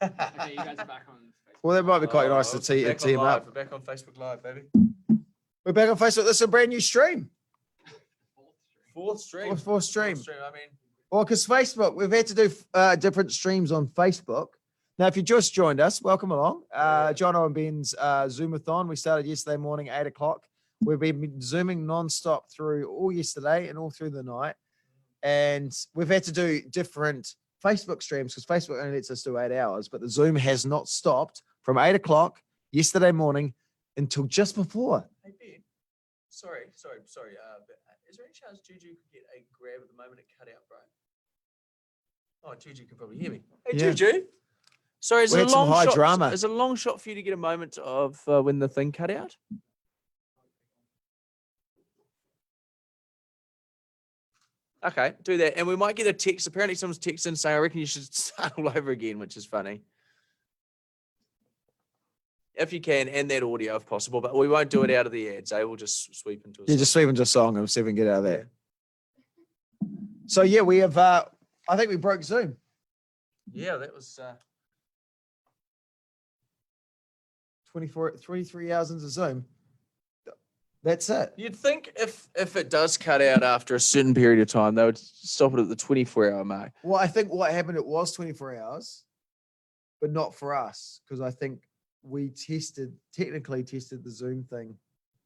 Okay, you guys are back on Facebook. Well, that might be quite nice to tee him up. We're back on Facebook Live, baby. We're back on Facebook. This is a brand new stream. Fourth stream. Fourth stream. I mean, Well, because Facebook, we've had to do different streams on Facebook. Now, if you just joined us, welcome along. Jono and Ben's Zoomathon. We started yesterday morning, 8 o'clock. We've been Zooming nonstop through all yesterday and all through the night. And we've had to do different Facebook streams because Facebook only lets us do 8 hours. But the Zoom has not stopped from 8 o'clock yesterday morning until just before. hey Ben. Sorry. Is there any chance Juju could get a grab at the moment it cut out, bro? Oh, Juju can probably hear me. Hey, Yeah. Juju. Sorry, is We it a had some long high shot? drama. Is it a long shot for you to get a moment of when the thing cut out? Okay, do that. And we might get a text. Apparently someone's texting saying, I reckon you should start all over again, which is funny. If you can, and that audio if possible, but we won't do it out of the ads. We'll just sweep into a Yeah, just sweep into a song and see if we can get out of there. So, yeah, we have, I think we broke Zoom. Yeah, that was 23 hours into Zoom. That's it. you'd think if it does cut out after a certain period of time, they would stop it at the 24-hour mark. Well, I think what happened, it was 24 hours, but not for us, because I think we technically tested the Zoom thing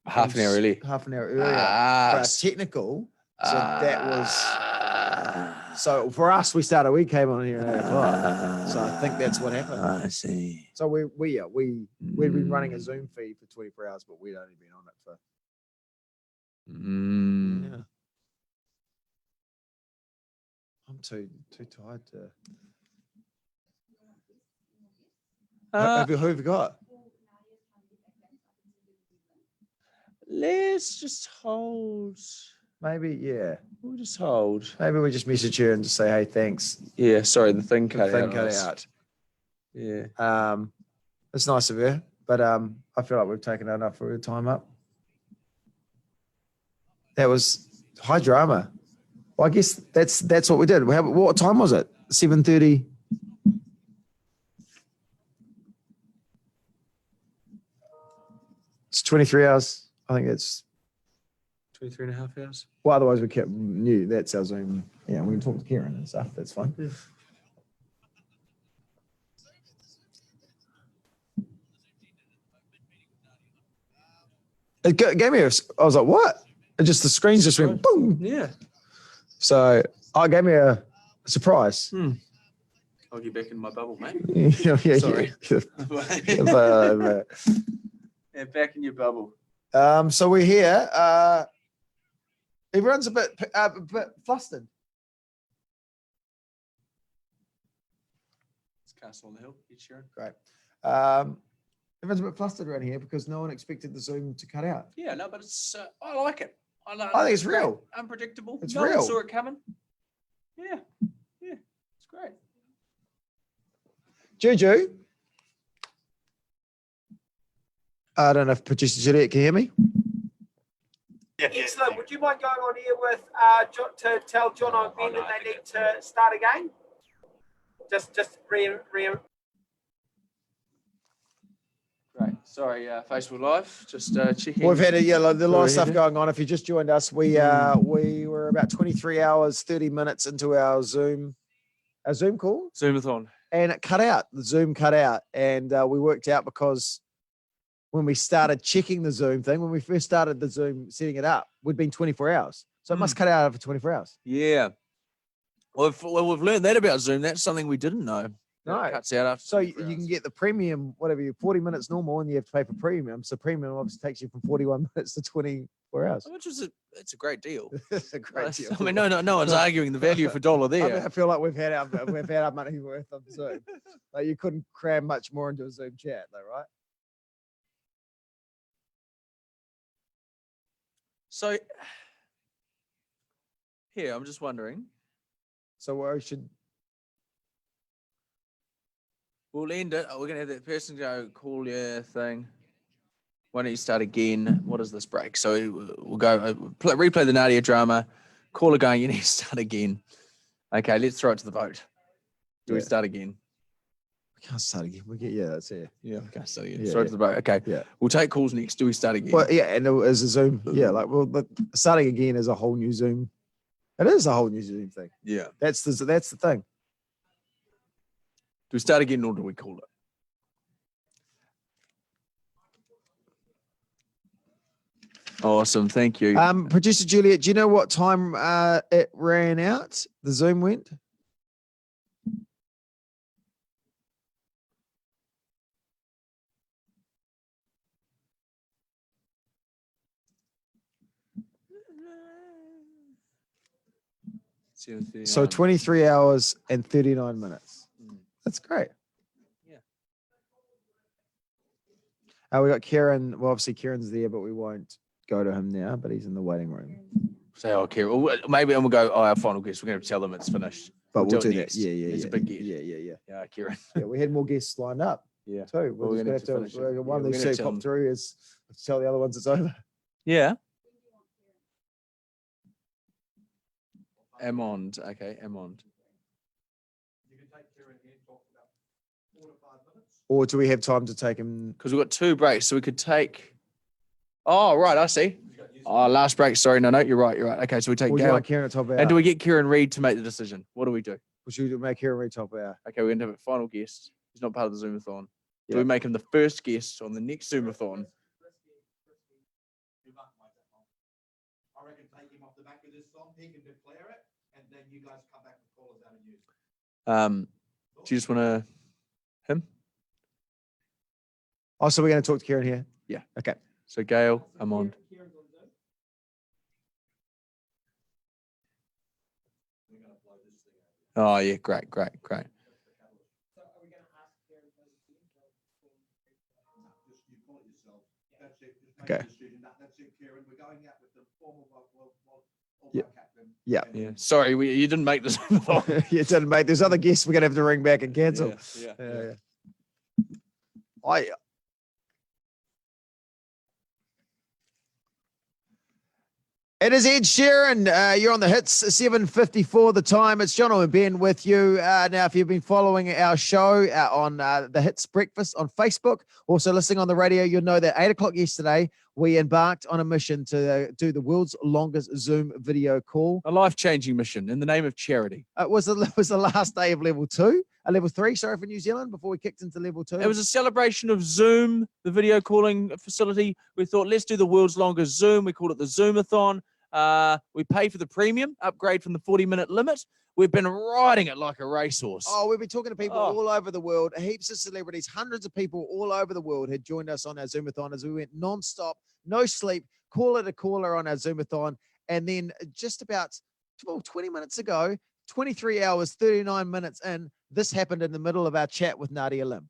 Half an hour early. half an hour earlier. For us technical. So that was, so for us, we came on here at 8 o'clock. So I think that's what happened. I see. So we'd been running a Zoom feed for 24 hours, but we'd only been on it for. Yeah. I'm too tired to. Who have you got? Let's just hold. Maybe, yeah. We'll just hold. Maybe we just message her and just say, hey, thanks. Yeah, sorry, the thing cut The out. thing cut out. Yeah. It's nice of her, but I feel like we've taken enough of her time up. That was high drama. Well, I guess that's what we did. What time was it? 7:30. It's 23 hours. I think it's 23 and a half hours. well. Otherwise, we knew that's our Zoom. Yeah, we can talk to Kieran and stuff. That's fine. Yeah. It gave me I was like, what? And just the screens just went boom. Yeah. So it gave me a surprise. I'll get back in my bubble, mate. Yeah, Sorry. yeah. Yeah, back in your bubble. So we're here. Everyone's a bit flustered. It's Castle on the Hill. It's Sharon. Great. Everyone's a bit flustered around here because no one expected the Zoom to cut out. Yeah, no, but it's I like it. I think it's great. real. Unpredictable. It's no real. one saw it coming. Yeah. It's great. Juju. I don't know if producer Juliet can hear me. Excellent. Would you mind going on here with to tell Jono and Ben that they need to start again? Just re. Great. Sorry, Facebook Live. Just checking. We've had a lot of stuff ahead. going on. If you just joined us, we were about 23 hours, 30 minutes into our Zoom call, Zoomathon. and it cut out. The Zoom cut out, and we worked out because when we started checking the Zoom thing, when we first started the Zoom setting it up, we'd been 24 hours. So it must cut out for 24 hours. Yeah. Well, we've learned that about Zoom. That's something we didn't know. No. It cuts out after. So you 24 can hours. get the premium, whatever, 40 minutes normal, and you have to pay for premium. So premium obviously takes you from 41 minutes to 24 hours. Which is it's a great deal. It's a great deal. I mean, no one's arguing the value for dollar I mean, there. I feel like we've had our money worth of Zoom. Like you couldn't cram much more into a Zoom chat, though, right? So here, I'm just wondering. So we should. We'll end it. We're gonna have that person go call your thing. Why don't you start again? What is this break? So we'll go replay the Nadia drama. Call her going. You need to start again. Okay, let's throw it to the vote. Do we Yeah. start again? We can't start again. We get that's it. Yeah, okay, so yeah, Yeah, sorry yeah. for the break. Okay, Yeah. we'll take calls next. Do we start again? Well, yeah, and as a Zoom, but starting again is a whole new Zoom. It is a whole new Zoom thing. Yeah. That's the thing. Do we start again or do we call it? Awesome, thank you. Producer Juliet, do you know what time it ran out? The Zoom went. So 23 hours and 39 minutes. That's great. Yeah. We got Kieran. Well, obviously Kieran's there, but we won't go to him now, but he's in the waiting room. Say, okay, well, maybe I'm gonna go. Oh, our final guest. We're gonna tell them it's finished. But we'll tell do it that. next. Yeah. He's a big guest. Yeah. Yeah, Kieran. Yeah, we had more guests lined up. Yeah. Too. Well, We're we're just gonna gonna have to have to. finish it. One of Yeah, these we're gonna two tell pop them. through is to tell the other ones it's over. Yeah. Amond. Okay, Amond. Or do we have time to take him? Because we've got 2 breaks, so we could take. Oh, right, I see. Oh, last break. Sorry, no, you're right. Okay, so we take Or do you Gail. want Kieran at top hour? And do we get Kieran Reid to make the decision? What do we do? Or should we make Kieran read top hour? Okay, we're going to have a final guest. He's not part of the Zoomathon. Do Yeah. we make him the first guest on the next Zoomathon? I reckon take him off the back of this song. He can declare it, and then you guys come back with callers out of use. Do you just want to him? Oh, so we're going to talk to Kieran here? Yeah. Okay. So Gail, Amond. Oh yeah, great. Just you call it yourself. That's it. Just make Okay. a decision. That's it, Kieran. We're going out with the former world Yeah. captain. Yeah. Yeah. Sorry, you didn't make this. You didn't, mate. There's other guests we're going to have to ring back and cancel. Yeah. It is Ed Sheeran. You're on the hits, 7:54 the time. It's Jono and Ben with you. Now, if you've been following our show on the Hits Breakfast on Facebook, also listening on the radio, you'll know that 8 o'clock yesterday, we embarked on a mission to do the world's longest Zoom video call. A life-changing mission in the name of charity. It was the last day of level 3, sorry, for New Zealand before we kicked into level 2. It was a celebration of Zoom, the video calling facility. We thought, let's do the world's longest Zoom. We called it the Zoomathon. We pay for the premium upgrade from the 40-minute limit. We've been riding it like a racehorse. Oh, we've been talking to people Oh. all over the world. Heaps of celebrities, hundreds of people all over the world had joined us on our Zoomathon as we went non-stop, no sleep, caller to caller on our Zoomathon. And then just about 20 minutes ago, 23 hours, 39 minutes in, this happened in the middle of our chat with Nadia Lim.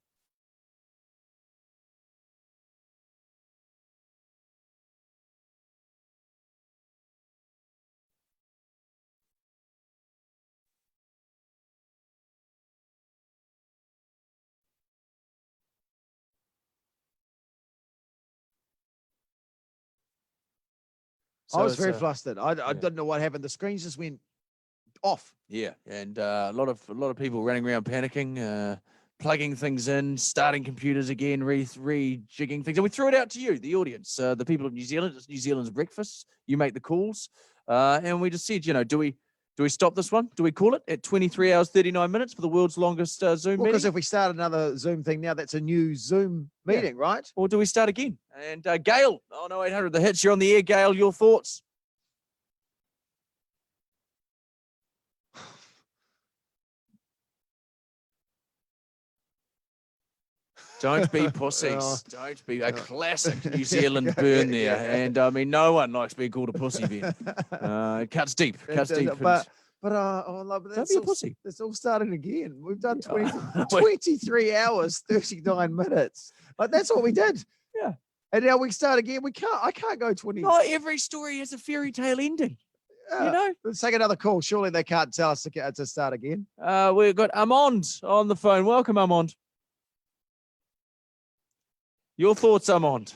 I was very flustered. I didn't know what happened. The screens just went off. Yeah, and a lot of people running around panicking, plugging things in, starting computers again, rejigging things, and we threw it out to you, the audience, the people of New Zealand. It's New Zealand's breakfast. You make the calls, and we just said, do we stop this one? Do we call it at 23 hours 39 minutes for the world's longest Zoom meeting? Because if we start another Zoom thing now, that's a new Zoom meeting, right? Or do we start again? And Gail, 0800 the hits. You're on the air, Gail. Your thoughts? Don't be pussies. Don't be a classic New Zealand burn there. And I mean, no one likes being called a pussy, Ben. It cuts deep. Cuts deep. But Don't that's be a all, pussy. it's all starting again. We've done Yeah. 23 hours, 39 minutes. Like that's what we did. Yeah. And now we start again. I can't go 20. Not every story has a fairy tale ending. Let's take another call. Surely they can't tell us to start again. We've got Amond on the phone. Welcome, Amond. Your thoughts, Amond?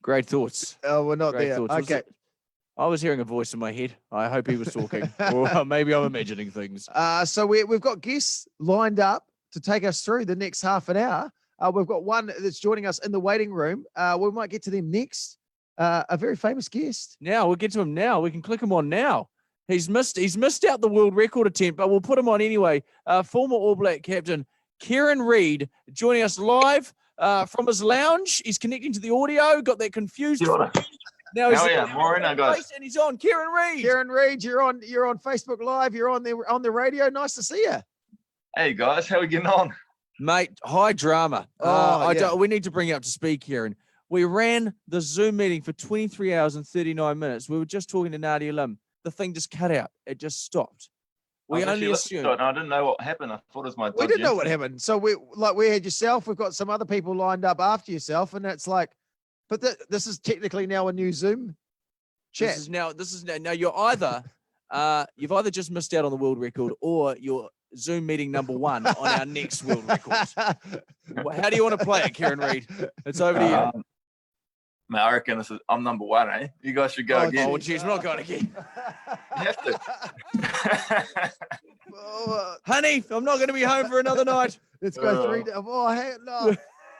Great thoughts. Oh, we're not Great there. thoughts. Okay. I was hearing a voice in my head. I hope he was talking. Or maybe I'm imagining things. So we've got guests lined up to take us through the next half an hour. We've got one that's joining us in the waiting room. We might get to them next. A very famous guest. Now we'll get to him now. We can click him on now. He's missed out the world record attempt, but we'll put him on anyway. Former All Black captain Kieran Reid joining us live from his lounge. He's connecting to the audio. Got that confused. Now he's and he's on. Kieran Reid. Kieran Reid, you're on Facebook Live. You're on the radio. Nice to see you. Hey guys, how are we getting on? Mate, high drama. We need to bring you up to speed, Kieran. We ran the Zoom meeting for 23 hours and 39 minutes. We were just talking to Nadia Lim. The thing just cut out. It just stopped. We only assumed. I didn't know what happened. I thought it was my. We didn't know what happened. So we had yourself. We've got some other people lined up after yourself, and it's like, but this is technically now a new Zoom chat. This is now. You're either you've either just missed out on the world record, or you're Zoom meeting number 1 on our next world record. How do you want to play it, Kieran Reid? It's over to you. Mate, I reckon I'm number 1, eh? You guys should go again. Oh, geez, we're not going again. You have to. Honey, I'm not going to be home for another night. Let's go 3. Oh, hey, no.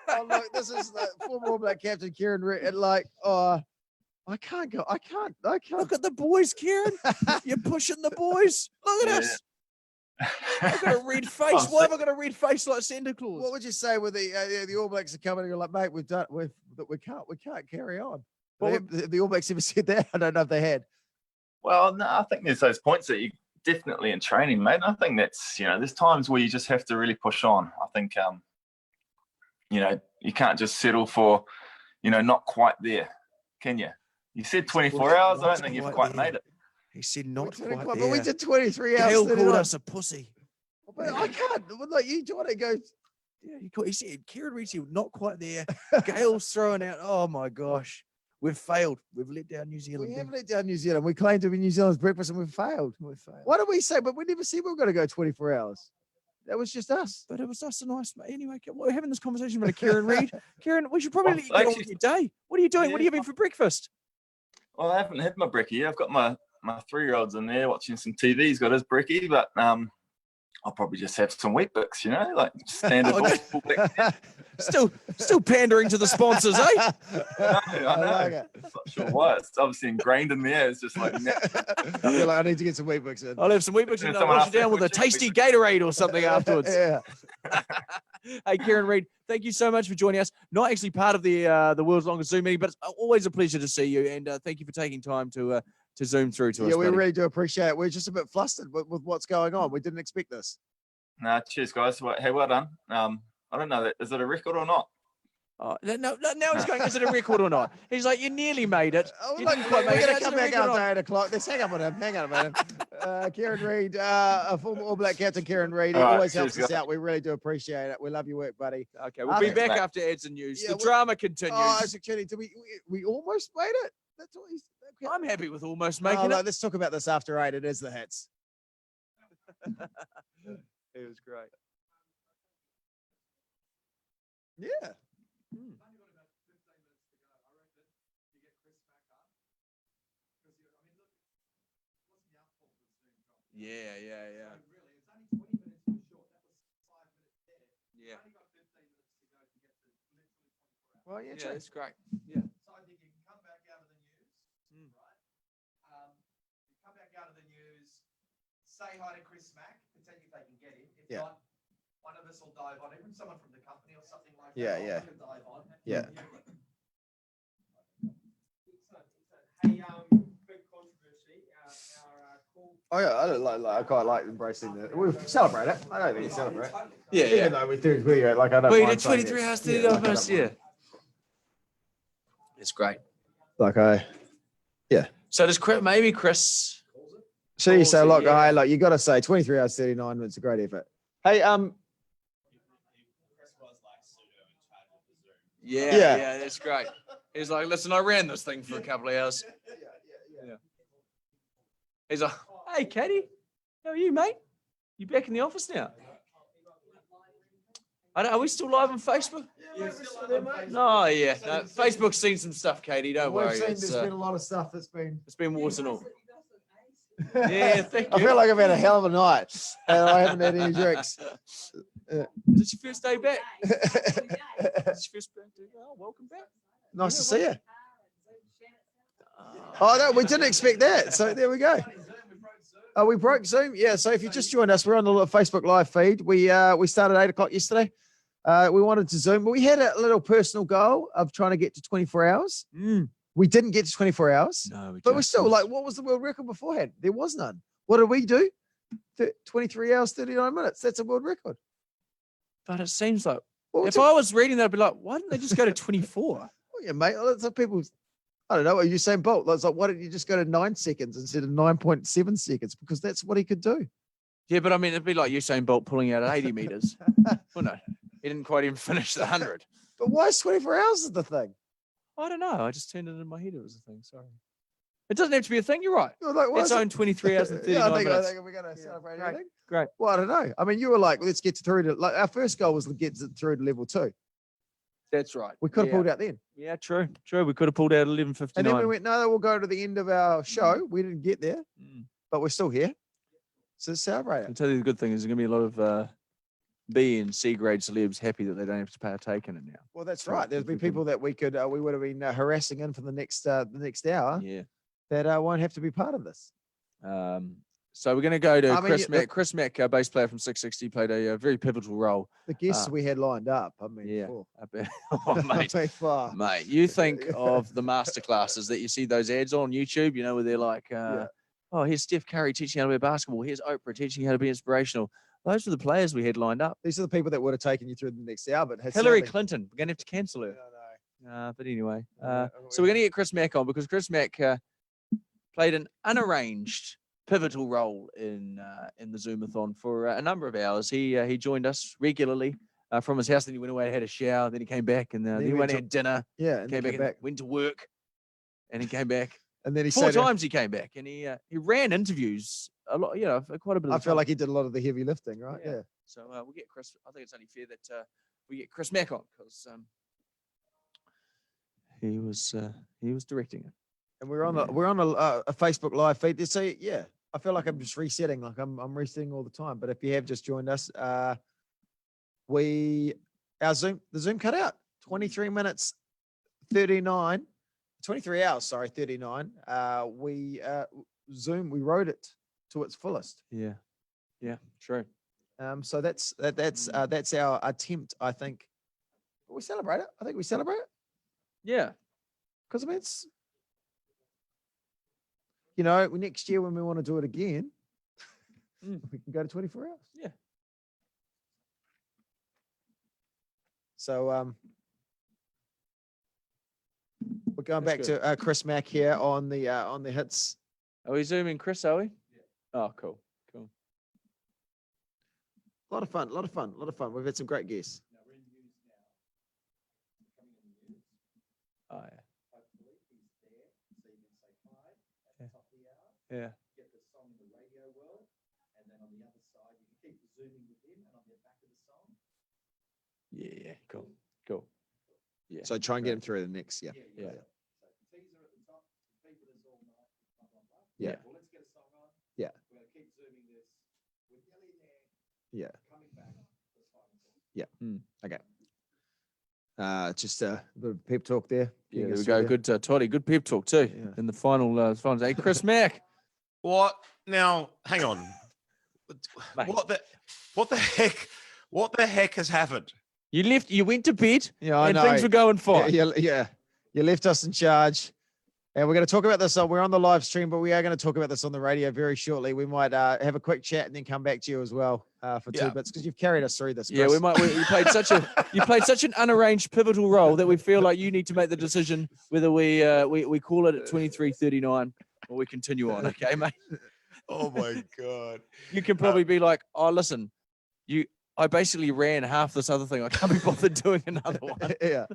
Oh, look, this is the former All Black captain Kieran Reid. And I can't go. I can't. Look at the boys, Kieran. You're pushing the boys. Look at us. I've got a red face. Why have I got a red face like Santa Claus? What would you say with the All Blacks are coming and you're like, mate, we can't carry on. The All Blacks ever said that? I don't know if they had. Well, no, I think there's those points that you definitely in training, mate. And I think that's, there's times where you just have to really push on. I think, you can't just settle for, not quite there, can you? You said 24 hours. I don't think you've quite made it. He said not quite there. But we did 23 hours. Gail called us a pussy. But I can't. Like you want to go. Yeah, he said Kieran Reid said not quite there. Gail's throwing out. Oh my gosh, we've failed. We've let down New Zealand. We have let down New Zealand. We claimed to be New Zealand's breakfast, and we've failed. Why did we say? But we never said we were going to go 24 hours. That was just us. But it was us and us. Anyway, we're having this conversation with Kieran Reid. Kieran, we should probably get on with your day. What are you doing? What are you having for breakfast? Well, I haven't had my brekkie. I've got my 3-year-old's in there watching some TV. He's got his brekkie, but I'll probably just have some wheat bix, like standard. Still pandering to the sponsors, eh? I know. Like it. I'm not sure why. It's obviously ingrained in there. It's just like. I feel like I need to get some wheat bix in. I'll have some wheat bix and I'll wash it down with a tasty Gatorade or something afterwards. Yeah. Hey, Kieran Reid, thank you so much for joining us. Not actually part of the world's longest Zoom meeting, but it's always a pleasure to see you. And thank you for taking time to Zoom through to us. Yeah, we buddy. really do appreciate it. We're just a bit flustered with what's going on. We didn't expect this. Nah, cheers, guys. Hey, well done. I don't know. Is it a record or not? Oh, no, now he's going, is it a record or not? He's like, you nearly made it. Oh, You look, didn't we're quite make going it. to come back after 8 o'clock. Let's hang up on him. Hang on a minute. Kieran Reid, a former All Black captain, Kieran Reid. He always helps us out. We really do appreciate it. We love your work, buddy. Okay, we'll be back after ads and news. Yeah, the drama continues. Oh, actually, we almost made it? That's what he's. I'm happy with almost making it. Let's talk about this after 8. It is the hits. It was great. Yeah. Yeah. Well, yeah, It's great. Yeah. So I think you can come back out of the news, right? You come back out of the news, say hi to Chris Mack, pretend if they can get him. If not, one of us will dive on, even someone from the company or something like that. Yeah. Can dive on. Yeah. Hey, big controversy. Our call. Oh yeah, I quite like embracing the. We celebrate it. I don't think we celebrate. Yeah. Even though we do, like I don't. Well, you mind did saying 23 it. hours, Yeah, 30 like, I minutes, don't mind. It's great. Like So does maybe Chris? So you say, look, Yeah. you got to say 23 hours 39 minutes. A great effort. Hey, Yeah, that's great. He's like, listen, I ran this thing for a couple of hours. Yeah. He's like, hey, Katie, how are you, mate? You back in the office now? Are we still live on Facebook? No, yeah. No, Facebook's seen some stuff, Katie. Don't we've worry. seen It's there's been a lot of stuff that's been. it's been warts and all. Yeah, thank you. I feel like I've had a hell of a night and I haven't had any drinks. Is it your first day back? It's your first day. Oh, welcome back. Nice to see you. Oh no, we didn't expect that. So there we go. Oh, we broke Zoom. Yeah. So if you just joined us, we're on the Facebook Live feed. We started 8 o'clock yesterday. We wanted to Zoom, but we had a little personal goal of trying to get to 24 hours. We didn't get to 24 hours. No, But we're still like, what was the world record beforehand? There was none. What did we do? 23 hours, 39 minutes. That's a world record. But it seems like Well, if I was reading that, I'd be like, why didn't they just go to 24? well, yeah, mate. That's what people, I don't know. Are you saying Bolt? It's like, why didn't you just go to 9 seconds instead of 9.7 seconds? Because that's what he could do. Yeah, but I mean, it'd be like Usain Bolt pulling out at 80 meters. Well, no, he didn't quite even finish the 100. But why is 24 hours is the thing? I don't know. I just turned it in my head. It was a thing. Sorry. It doesn't have to be a thing. You're right. You're like, why It's is it- own 23 hours and 39 yeah, I minutes. think we're going to celebrate Great. anything. Great. Well, I don't know. I mean, you were like, let's get through to, like, our first goal was to get through to level 2. That's right. We could have Yeah. pulled out then. Yeah, true. True. We could have pulled out 11:59. And then we went, no, we'll go to the end of our show. We didn't get there, but we're still here. So celebrate I'll it. tell you the good thing is there's going to be a lot of B and C grade celebs happy that they don't have to partake in it now. Well, that's Right, right. There's if been we can- people that we could, we would have been harassing in for the next hour Yeah. that won't have to be part of this. So we're going to go to I mean, Chris the- Mack. Chris Mack, bass player from 660, played a very pivotal role. The guests we had lined up. I mean, Yeah. for- Oh, mate. I mean, for- Mate, you think of the masterclasses that you see those ads on YouTube, you know, where they're like, oh, here's Steph Curry teaching how to play basketball. Here's Oprah teaching how to be inspirational. Those were the players we had lined up. These are the people that would have taken you through the next hour, but had Hillary something- Clinton, we're going to have to cancel her. No, But anyway, no. so we're going to get Chris Mack on because Chris Mack played an unarranged pivotal role in the Zoomathon for a number of hours. He joined us regularly from his house. Then he went away, had a shower. Then he came back, and then he went and had dinner. Yeah, and Came then back, and went to work, and he came back. And then he 4 said, times he came back, and he ran interviews a lot. You know, for quite a bit. Of I the feel time. like he did a lot of the heavy lifting, right? Yeah. Yeah. So we'll get Chris. I think it's only fair that we get Chris Mack on because he was directing it. And we're on Yeah. a Facebook Live feed. So yeah, I feel like I'm just resetting. Like I'm resetting all the time. But if you have just joined us, the Zoom cut out 23 minutes 39, 23 hours. Sorry, 39. We rode it to its fullest. Yeah, true. So that's our attempt. I think we celebrate it. I think we celebrate it Yeah, because I mean it's. You know, next year when we want to do it again, we can go to 24 hours. Yeah. So we're going That's back to Chris Mack here on the hits. Are we zooming, Chris? Are we? Yeah. Oh, cool. A lot of fun. We've had some great guests. Oh yeah. Yeah. Get the song in the radio world, and then on the other side, you can keep zooming with him, and on the back of the song. Yeah. Cool. Yeah. So try and get him through the next. Yeah. Yeah. So teaser at the top, keep it as all night, blah, blah, blah. Yeah. Well, let's get a song on. Yeah. We're going to keep zooming this with Ellie there. Yeah. Coming back. The final song. Okay. Just a bit of pep talk there. Yeah, Getting there us we through go. Good, Toddy. Good pep talk too. Yeah. In the final. Hey, Chris Mack. What? Now, hang on. Mate. What the heck has happened? You left. You went to bed, Yeah, I and know. things were going fine. Yeah. You left us in charge. And we're going to talk about this. We're on the live stream, but we are going to talk about this on the radio very shortly. We might have a quick chat and then come back to you as well for 2 Yeah. bits because you've carried us through this. Yeah, Chris. we might. You played such an unarranged pivotal role that we feel like you need to make the decision whether we call it at 23:39 or we continue on. Okay, mate. Oh my god! You can probably be like, oh, listen, I basically ran half this other thing. I can't be bothered doing another one. Yeah.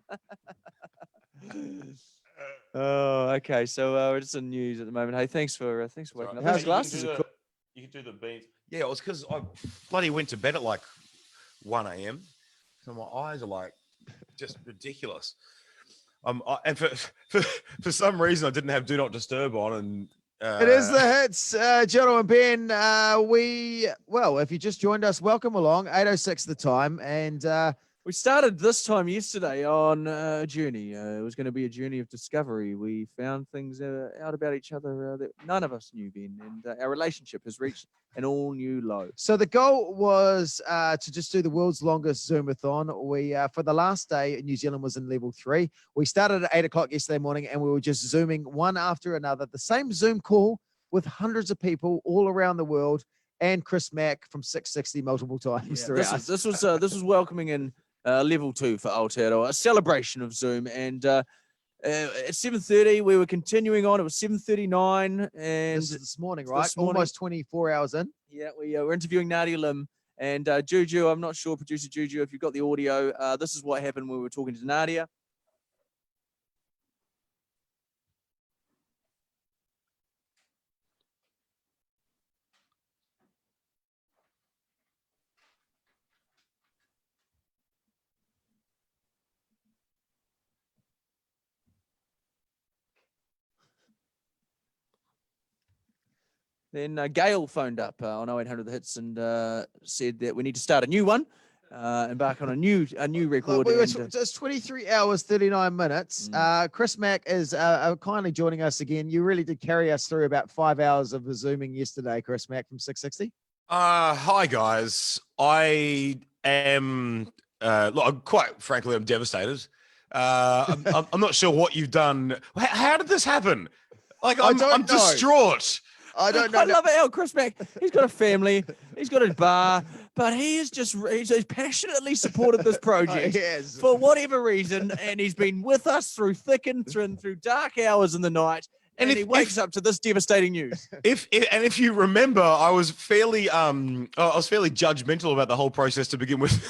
Oh, okay. So we're just in news at the moment. Hey, thanks for waking up. How's Those glasses are cool. You can do the beats. Yeah, it was because I bloody went to bed at like 1 a.m. So my eyes are like just ridiculous. And for some reason I didn't have Do Not Disturb on, and It is the hits, Jono and Ben. If you just joined us, welcome along. 8:06 the time, and We started this time yesterday on a journey. It was going to be a journey of discovery. We found things out about each other that none of us knew, Ben, and our relationship has reached an all new low. so the goal was to just do the world's longest Zoomathon. We for the last day, New Zealand was in level 3. We started at 8 o'clock yesterday morning, and we were just zooming one after another. The same Zoom call with hundreds of people all around the world, and Chris Mack from 660 multiple times throughout. This was welcoming in level 2 for Aotearoa, a celebration of Zoom. And at 7:30, we were continuing on. It was 7:39, and This is this morning, right? this morning. Almost 24 hours in. yeah, we were interviewing Nadia Lim and Juju. I'm not sure, producer Juju, if you've got the audio. This is what happened when we were talking to Nadia. Then Gail phoned up on 0800 The Hits and said that we need to start a new one, embark on a new record. Look, and, it's 23 hours, 39 minutes. Chris Mack is kindly joining us again. You really did carry us through about 5 hours of Zooming yesterday, Chris Mack from 660. Hi guys. I am look, quite frankly, I'm devastated. I'm not sure what you've done. How did this happen? Like I'm don't know. distraught. I don't know. I love it how Chris Mack, he's got a family, he's got a bar, but he's passionately supported this project Yes. for whatever reason, and he's been with us through thick and through dark hours in the night, and he wakes up to this devastating news. If you remember, I was fairly judgmental about the whole process to begin with.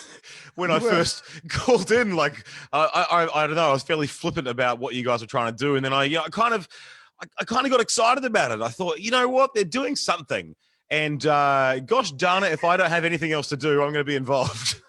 When I first called in, like I don't know, I was fairly flippant about what you guys were trying to do, and then I kind of got excited about it. I thought, you know what, they're doing something, and gosh darn it, if I don't have anything else to do, I'm going to be involved.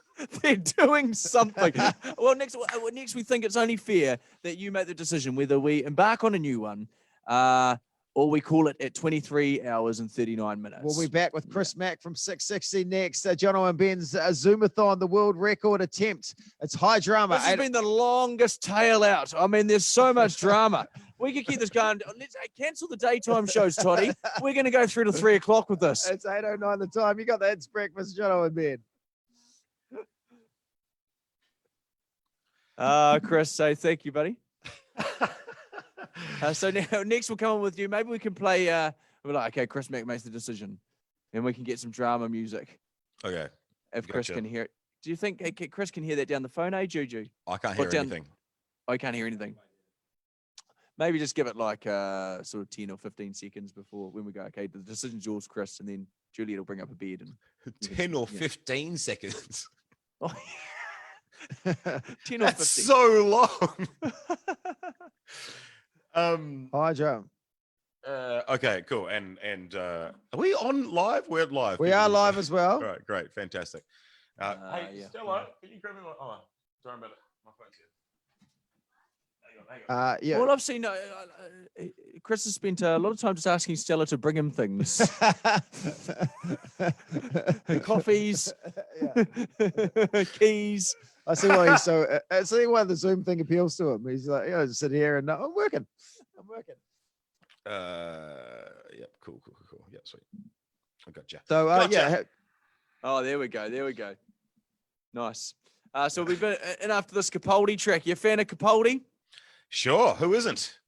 They're doing something. Well, next we think it's only fair that you make the decision whether we embark on a new one or we call it at 23 hours and 39 minutes. We'll be back with Chris Mack from 660 next. Jono and Ben's Zoomathon, the world record attempt. It's high drama. This has been the longest tail out. I mean, there's so much drama. We could keep this going. Let's cancel the daytime shows, Toddy. We're going to go through to 3 o'clock with this. It's 8:09 the time. You got the Hits Breakfast, Jono and Ben. Chris, say thank you, buddy. So now, next we'll come on with you. Maybe we can play. We're like, okay, Chris Mack makes the decision, and we can get some drama music. Okay. If Chris can hear it. Do you think Chris can hear that down the phone, Juju? I can't hear anything. I can't hear anything. Maybe just give it like sort of 10 or 15 seconds before when we go, okay, the decision's yours, Chris, and then Juliet will bring up a bed. And 10 or 15 seconds. Oh, 10 or That's 15. so long. Hi, Joe. Okay, cool. And are we on live? We're live. We are live as well. All right, great, fantastic. Hey, yeah. Stella, can you grab me my? Oh, sorry about it. My phone's here. Hang on. Yeah. Well, I've seen Chris has spent a lot of time just asking Stella to bring him things. Coffees, keys. I see why he's so. I see why the Zoom thing appeals to him. He's like, yeah, just sit here and I'm working. Yeah, cool. Yeah, sweet. I gotcha. So, Gotcha. yeah. Oh, there we go. Nice. So we've been in after this Capaldi track. You a fan of Capaldi? Sure. Who isn't?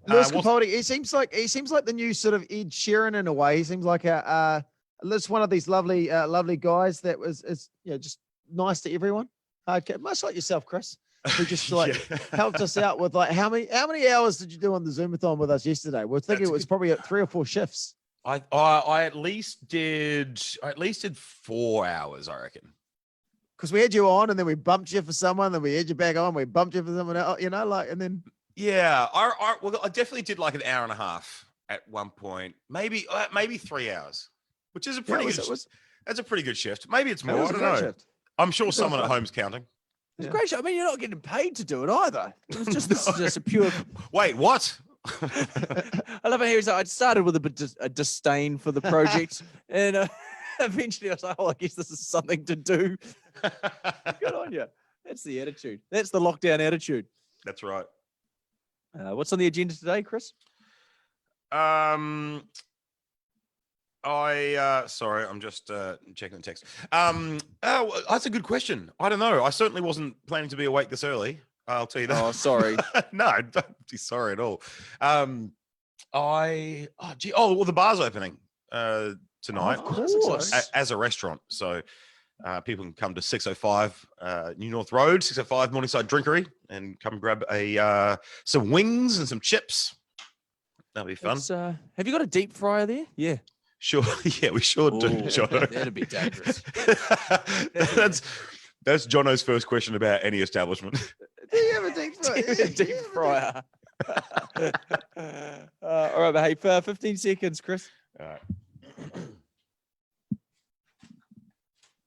Lewis Capaldi. He seems like the new sort of Ed Sheeran in a way. He seems like just one of these lovely guys that is just nice to everyone. Much like yourself, Chris, who just helped us out with like how many hours did you do on the Zoomathon with us yesterday? We're thinking it was probably 3 or 4 shifts. I at least did 4 hours, I reckon. Because we had you on and then we bumped you for someone, then we had you back on, we bumped you for someone else, and then Yeah, I definitely did like an hour and a half at one point, maybe 3 hours, which is a pretty good. That's a pretty good shift. Maybe it's more. I don't know. Shift. I'm sure someone at home's counting. It's great. I mean, you're not getting paid to do it either. It's just a pure. Wait, what? I love it here. I started with a disdain for the project, and eventually I was like, "Oh, I guess this is something to do." Good on you. That's the attitude. That's the lockdown attitude. That's right. What's on the agenda today, Chris? Sorry, I'm just checking the text. Oh, that's a good question. I don't know. I certainly wasn't planning to be awake this early. I'll tell you that. Oh, sorry. No, don't be sorry at all. Well, the bar's opening tonight. Of course. As a restaurant. So people can come to 605 New North Road, 605 Morningside Drinkery, and come grab some wings and some chips. That'll be fun. Have you got a deep fryer there? Yeah. Sure. Yeah, we sure do, Jono. That'd be dangerous. That's Jono's first question about any establishment. Do you have a deep fryer? Deep fryer. All right, behave for 15 seconds, Chris. All right.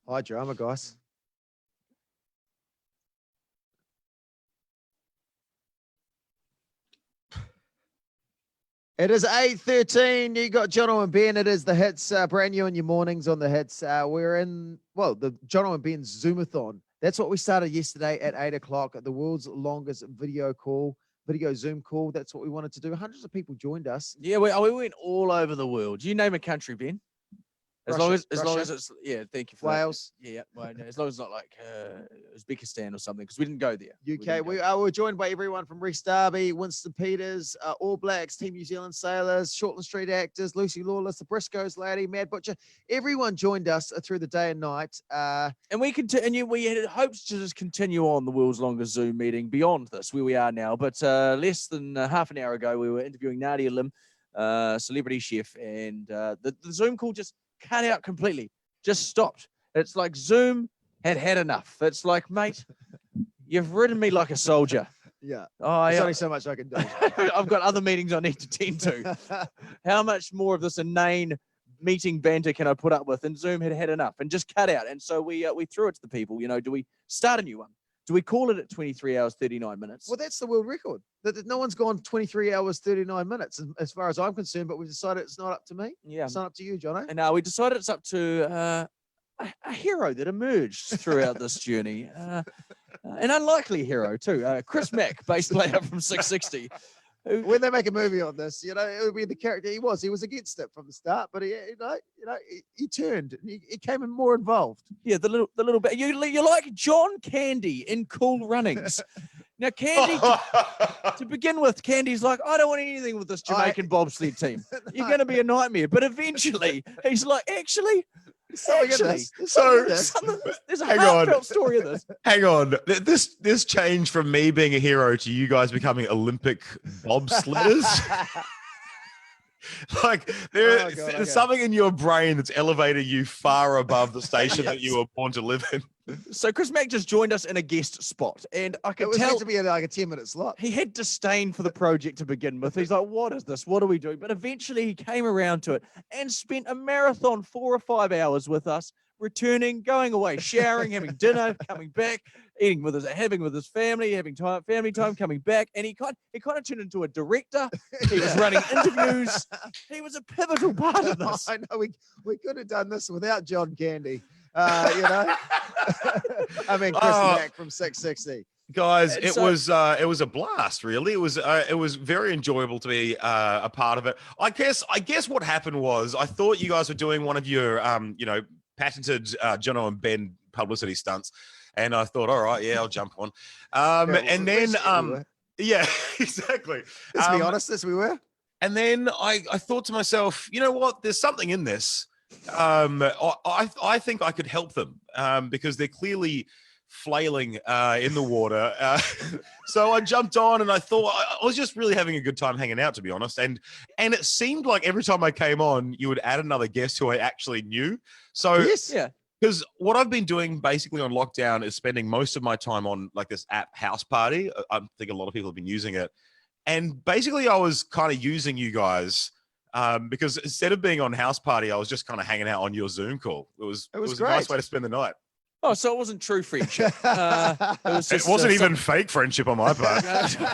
Hi, drama, guys. It is 8:13. You got Jono and Ben. It is the hits, brand new in your mornings on the hits. We're in, the Jono and Ben's Zoomathon. That's what we started yesterday at 8 o'clock. The world's longest video Zoom call. That's what we wanted to do. Hundreds of people joined us. Yeah, we went all over the world. You name a country, Ben. As long as it's thank you for Wales. that. Yeah, well, no, as long as it's not like Uzbekistan or something, because we didn't go there. UK. We were joined by everyone from Reece Darby, Winston Peters, All Blacks, Team New Zealand Sailors, Shortland Street Actors, Lucy Lawless, the Briscoes Lady, Mad Butcher. Everyone joined us through the day and night. And we continue. We had hopes to just continue on the world's longest Zoom meeting beyond this, where we are now. But less than half an hour ago, we were interviewing Nadia Lim, celebrity chef, and the Zoom call just cut out completely, just stopped. It's like Zoom had enough. It's like, mate, you've ridden me like a soldier. Yeah. There's only so much I can do. I've got other meetings I need to tend to. How much more of this inane meeting banter can I put up with? And Zoom had enough and just cut out. And so we threw it to the people. Do we start a new one? Do we call it at 23 hours, 39 minutes? Well, that's the world record. That no one's gone 23 hours, 39 minutes, as far as I'm concerned, but we've decided it's not up to me. Yeah. It's not up to you, Jono. And now we decided it's up to a hero that emerged throughout this journey. An unlikely hero, too. Chris Mack, bass player from 660. When they make a movie on this, it would be the character he was. He was against it from the start, but he turned. And he came in more involved. Yeah, the little bit. You're like John Candy in Cool Runnings. Now, Candy, to begin with, Candy's like, I don't want anything with this Jamaican bobsled team. You're going to be a nightmare. But eventually, he's like, actually, There's a heartfelt story of this. Hang on. This changed from me being a hero to you guys becoming Olympic bobsledders. Like there's something in your brain that's elevated you far above the station that you were born to live in. So Chris Mack just joined us in a guest spot, and I could tell tell meant to be like a 10-minute slot. He had disdain for the project to begin with. He's like, "What is this? What are we doing?" But eventually, he came around to it and spent a marathon 4 or 5 hours with us, returning, going away, showering, having dinner, coming back, having with his family, having family time, coming back, and he kind of turned into a director. He was running interviews. He was a pivotal part of this. I know we could have done this without John Candy. I mean, Chris Mack from 660. Guys, it was a blast, really. It was very enjoyable to be a part of it. I guess what happened was I thought you guys were doing one of your patented Jono and Ben publicity stunts, and I thought, all right, yeah, I'll jump on. Yeah, exactly. Let's be honest, as we were. And then I thought to myself, you know what? There's something in this. I think I could help them because they're clearly flailing in the water. So I jumped on, and I thought I was just really having a good time hanging out, to be honest. And it seemed like every time I came on, you would add another guest who I actually knew. So yes, yeah. Because what I've been doing basically on lockdown is spending most of my time on like this app House Party. I think a lot of people have been using it. And basically I was kind of using you guys because instead of being on House Party, I was just kind of hanging out on your Zoom call. It was a nice way to spend the night. Oh, so it wasn't true friendship. It was It just, wasn't even fake friendship on my part.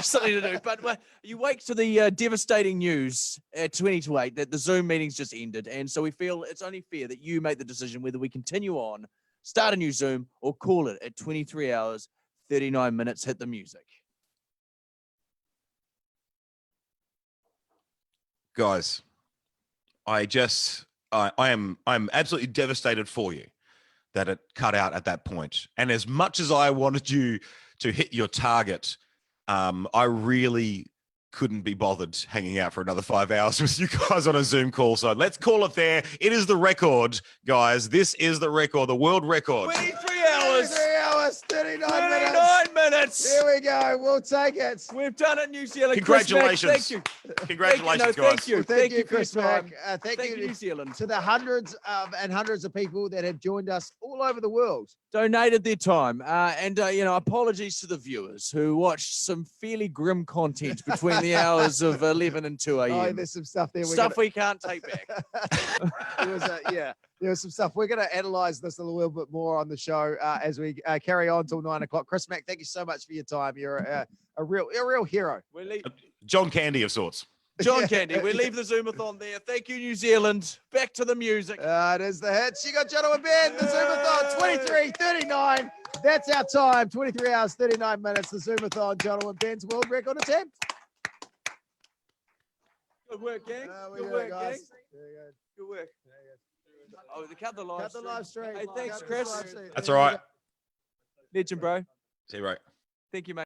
something to do. But you wake to the devastating news at 20 to 8 that the Zoom meetings just ended. And so we feel it's only fair that you make the decision whether we continue on, start a new Zoom, or call it at 23 hours, 39 minutes, hit the music. Guys, I'm absolutely devastated for you that it cut out at that point. And as much as I wanted you to hit your target, I really couldn't be bothered hanging out for another 5 hours with you guys on a Zoom call. So let's call it there. It is the record, guys. This is the record, the world record. 23 hours, 3 hours, 39 minutes. 39 minutes. Here we go. We'll take it. We've done it, New Zealand. Chris Mack, Congratulations. thank you. Congratulations, Thank guys. you. Well, Thank you, Chris for your time. Mack. Thank you, you New Zealand. to the hundreds and hundreds of people that have joined us all over the world. Donated their time. And apologies to the viewers who watched some fairly grim content between the hours of 11 and 2 Oh, a.m. there's some stuff there. Stuff we can't take back. There was some stuff. We're going to analyze this a little bit more on the show as we carry on till 9 o'clock. Chris Mack, thank you so much for your time. You're a real hero. We leave, John Candy of sorts. John Candy, we leave the Zoomathon there. Thank you, New Zealand. Back to the music. It is the hits. You got Jono and Ben, the Zoomathon, 23:39. That's our time. 23 hours, 39 minutes. The Zoomathon, Jono and Ben's world record attempt. Good work, gang. We Good got it, work, guys. gang. Good work. Oh, they cut the live Cut the live stream. Hey, thanks, Cut the Chris. live stream. That's all right. Legend, bro. See you, right. Thank you, mate.